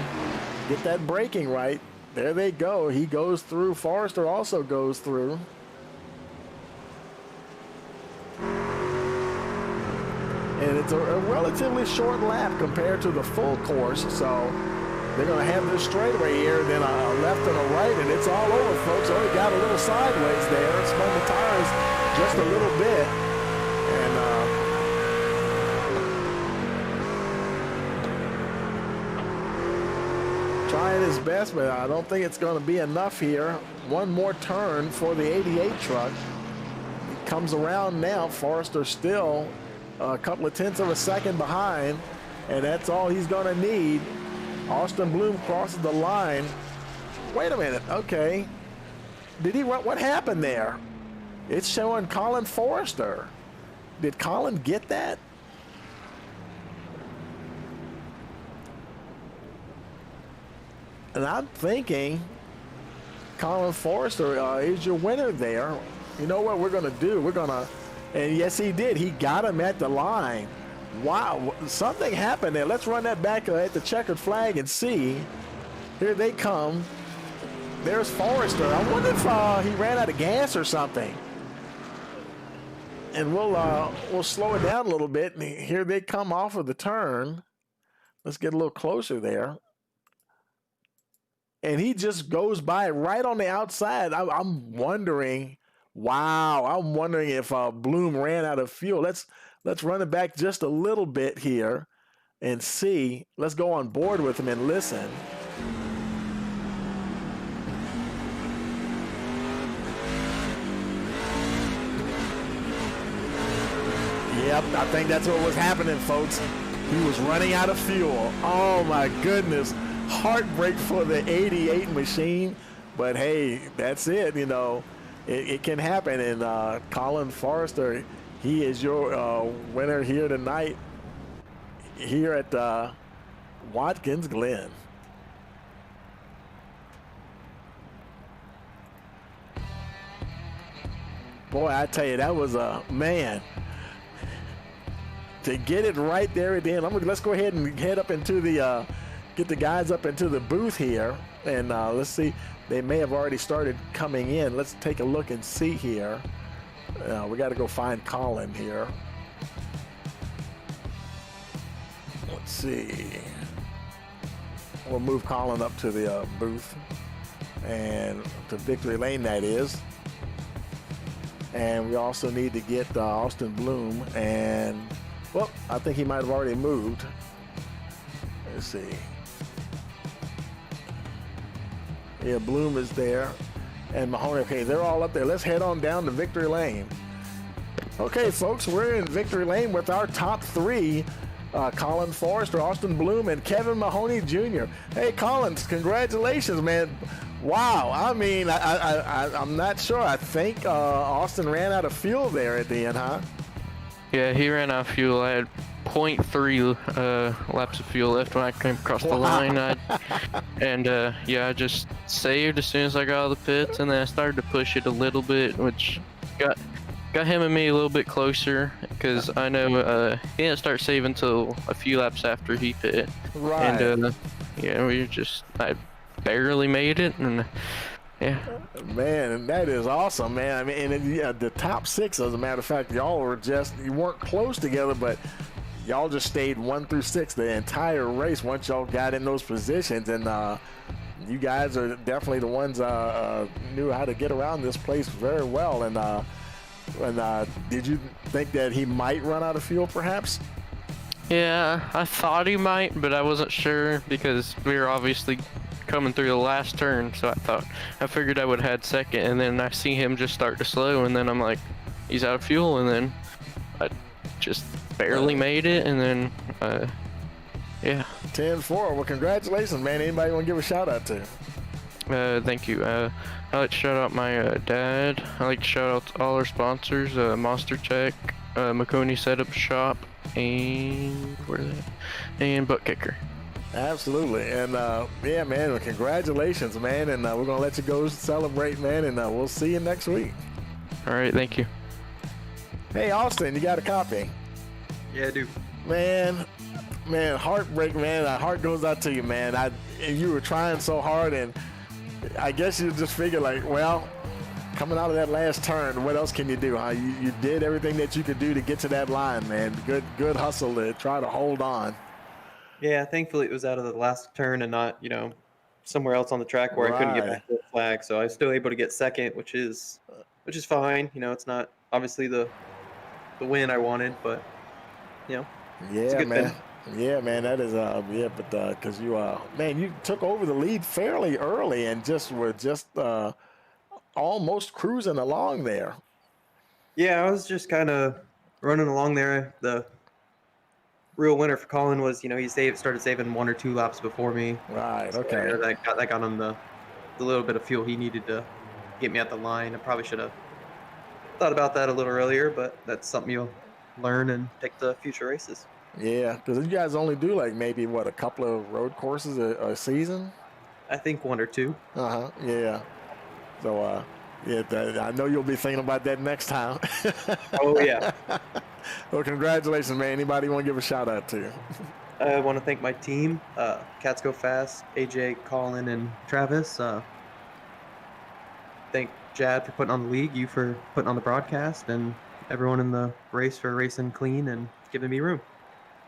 Get that braking right. There they go. He goes through. Forrester also goes through. And it's a relatively short lap compared to the full course. So they're going to have this straightaway here, then a left and a right, and it's all over, folks. Only got a little sideways there. Spun the tires just a little bit. And trying his best, but I don't think it's going to be enough here. 1 more turn for the 88 truck. He comes around now. Forrester still a couple of tenths of a second behind, and that's all he's going to need. Austin Bloom crosses the line. Wait a minute. Okay. Did he run? What happened there? It's showing Colin Forrester. Did Colin get that? And I'm thinking Colin Forrester is your winner there. You know what we're going to do? We're going to, and yes, he did. He got him at the line. Wow, something happened there. Let's run that back at the checkered flag and see. Here they come. there's Forrester. I wonder if he ran out of gas or something. And we'll slow it down a little bit. And here they come off of the turn. Let's get a little closer there. And he just goes by right on the outside. I'm wondering, wow, I'm wondering if Bloom ran out of fuel. Let's run it back just a little bit here and see. Let's go on board with him and listen. Yep, I think that's what was happening, folks. He was running out of fuel. Oh, my goodness. Heartbreak for the 88 machine. But, hey, that's it, you know. It can happen. And Colin Forrester, he is your winner here tonight here at Watkins Glen. Boy, I tell you, that was a man. To get it right there at the end. Let's go ahead and head up into the, get the guys up into the booth here. And let's see, they may have already started coming in. Let's take a look and see here. We got to go find Colin here. Let's see. We'll move Colin up to the booth and to victory lane, that is. And we also need to get Austin Bloom and, well, I think he might have already moved. Let's see. Yeah, Bloom is there. And Mahoney, okay, they're all up there. Let's head on down to victory lane. Okay, folks, we're in victory lane with our top three. Colin Forrester, Austin Bloom, and Kevin Mahoney Jr. Hey, Colin, congratulations, man. Wow, I mean, I'm not sure. I think Austin ran out of fuel there at the end, huh? Yeah, he ran out of fuel. I had 0.3 laps of fuel left when I came across the line. Yeah, I just saved as soon as I got out of the pits, and then I started to push it a little bit, which got him and me a little bit closer, because I know he didn't start saving until a few laps after he pit. Right. And yeah, I barely made it, and yeah. Man, that is awesome, man. I mean, and the top six, as a matter of fact, you weren't close together, but y'all just stayed 1 through 6 the entire race once y'all got in those positions. And you guys are definitely the ones knew how to get around this place very well. And did you think that he might run out of fuel, perhaps? Yeah, I thought he might, but I wasn't sure because we were obviously coming through the last turn, so I figured I would have had second, and then I see him just start to slow, and then I'm like, he's out of fuel, and then I just barely made it, and then yeah. 10-4. Well, congratulations, man. Anybody want to give a shout out to? Thank you. I like to shout out my dad. I like to shout out to all our sponsors, Monster Tech, McConey Setup Shop, and and Butt Kicker. Absolutely. And yeah, man, well, congratulations, man. And we're going to let you go celebrate, man. And we'll see you next week. All right. Thank you. Hey, Austin, you got a copy? Yeah, I do. Man, heartbreak, man. Our heart goes out to you, man. And you were trying so hard, and I guess you just figured, like, well, coming out of that last turn, what else can you do, huh? You did everything that you could do to get to that line, man. Good hustle to try to hold on. Yeah, thankfully it was out of the last turn and not, somewhere else on the track where I couldn't get back to the flag. So I was still able to get second, which is fine. It's not obviously the win I wanted, but it's a good man. Thing. Yeah, man, that is but because you took over the lead fairly early and were almost cruising along there. Yeah, I was just kind of running along there. The real winner for Colin was, he started saving 1 or 2 laps before me. Right. So Okay. That got him the little bit of fuel he needed to get me at the line. I probably should have thought about that a little earlier, but that's something you'll learn and take to future races. Yeah, because you guys only do like maybe a couple of road courses a season. I think 1 or 2. Yeah. So I know you'll be thinking about that next time. Oh yeah. Well, congratulations, man. Anybody want to give a shout out to? I want to thank my team, Cats Go Fast, AJ, Colin, and Travis. thank Jad for putting on the league, you for putting on the broadcast, and everyone in the race for racing clean and giving me room.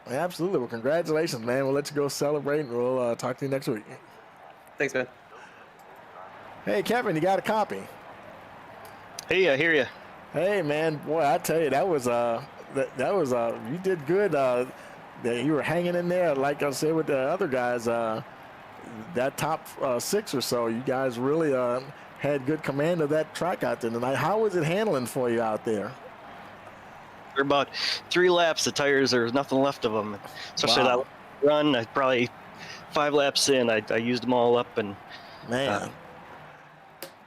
Absolutely. Well, congratulations, man. We'll let you go celebrate, and we'll talk to you next week. Thanks, man. Hey, Kevin, you got a copy? Hey, I hear you. Hey, man, boy, I tell you, that was you did good. You were hanging in there, like I said with the other guys. That top 6 or so, you guys really had good command of that track out there tonight. How was it handling for you out there? For about 3 laps, the tires, there was nothing left of them. Especially Wow. that run, I probably 5 laps in, I used them all up. And Man.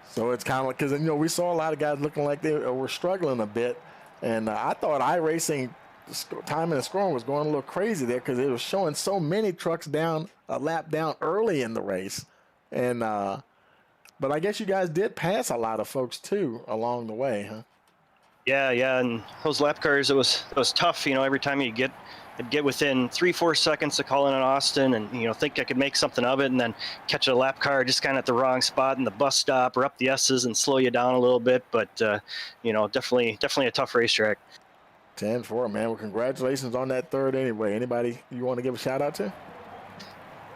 So it's kind of like, because, you know, we saw a lot of guys looking like they were struggling a bit. And I thought iRacing timing and scoring was going a little crazy there because it was showing so many trucks down, a lap down early in the race. And, but I guess you guys did pass a lot of folks too along the way, huh? yeah, and those lap cars, it was tough. You know, every time I'd get within 3-4 seconds of calling in Austin, and think I could make something of it, and then catch a lap car just kind of at the wrong spot in the bus stop or up the S's and slow you down a little bit. But definitely a tough racetrack. 10-4, man. Well, congratulations on that third anyway. Anybody you want to give a shout out to?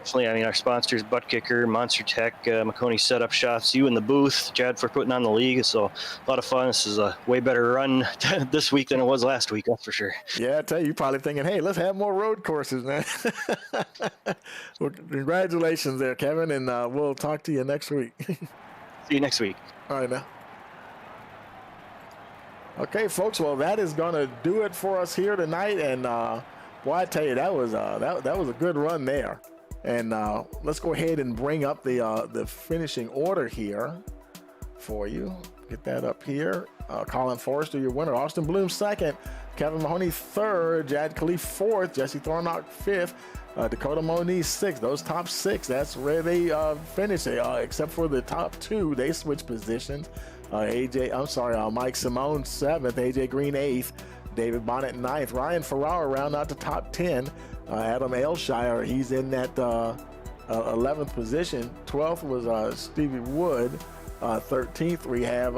Definitely, I mean, our sponsors, Butt Kicker, Monster Tech, McConey Setup Shops, you in the booth, Jad for putting on the league. So a lot of fun. This is a way better run this week than it was last week, that's for sure. Yeah, I tell you, you're probably thinking, hey, let's have more road courses, man. Well, congratulations there, Kevin, and we'll talk to you next week. See you next week. All right, now. Okay, folks, well, that is going to do it for us here tonight. And, boy, I tell you, that was a good run there. And let's go ahead and bring up the finishing order here for you. Get that up here. Colin Forrester, your winner. Austin Bloom, second. Kevin Mahoney, third. Jad Khalif, fourth. Jesse Thornock, fifth. Dakota Moniz, sixth. Those top 6, that's where they finish. Except for the top 2, they switch positions. Mike Simone, 7th. AJ Green, 8th. David Bonnet, 9th. Ryan Ferrara round out the top 10. Adam Elshire, he's in that 11th position. 12th was Stevie Wood. 13th, we have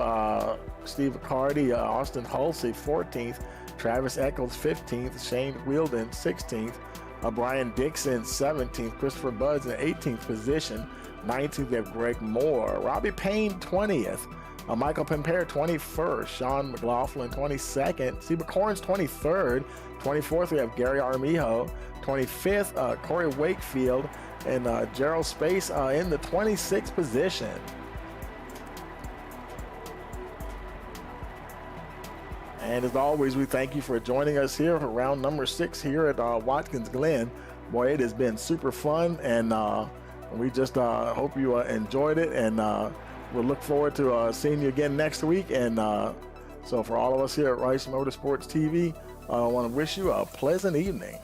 Steve Accardi, Austin Hulsey, 14th. Travis Eccles, 15th. Shane Wielden, 16th. Brian Dixon, 17th. Christopher Buds in 18th position. 19th, we have Greg Moore. Robbie Payne, 20th. Michael Pempere, 21st. Sean McLaughlin, 22nd. Steve McCorns, 23rd. 24th, we have Gary Armijo. 25th, Corey Wakefield. And Gerald Space in the 26th position. And as always, we thank you for joining us here for round number 6 here at Watkins Glen. Boy, it has been super fun, and we just hope you enjoyed it, and we'll look forward to seeing you again next week. And so for all of us here at Rice Motorsports TV, I want to wish you a pleasant evening.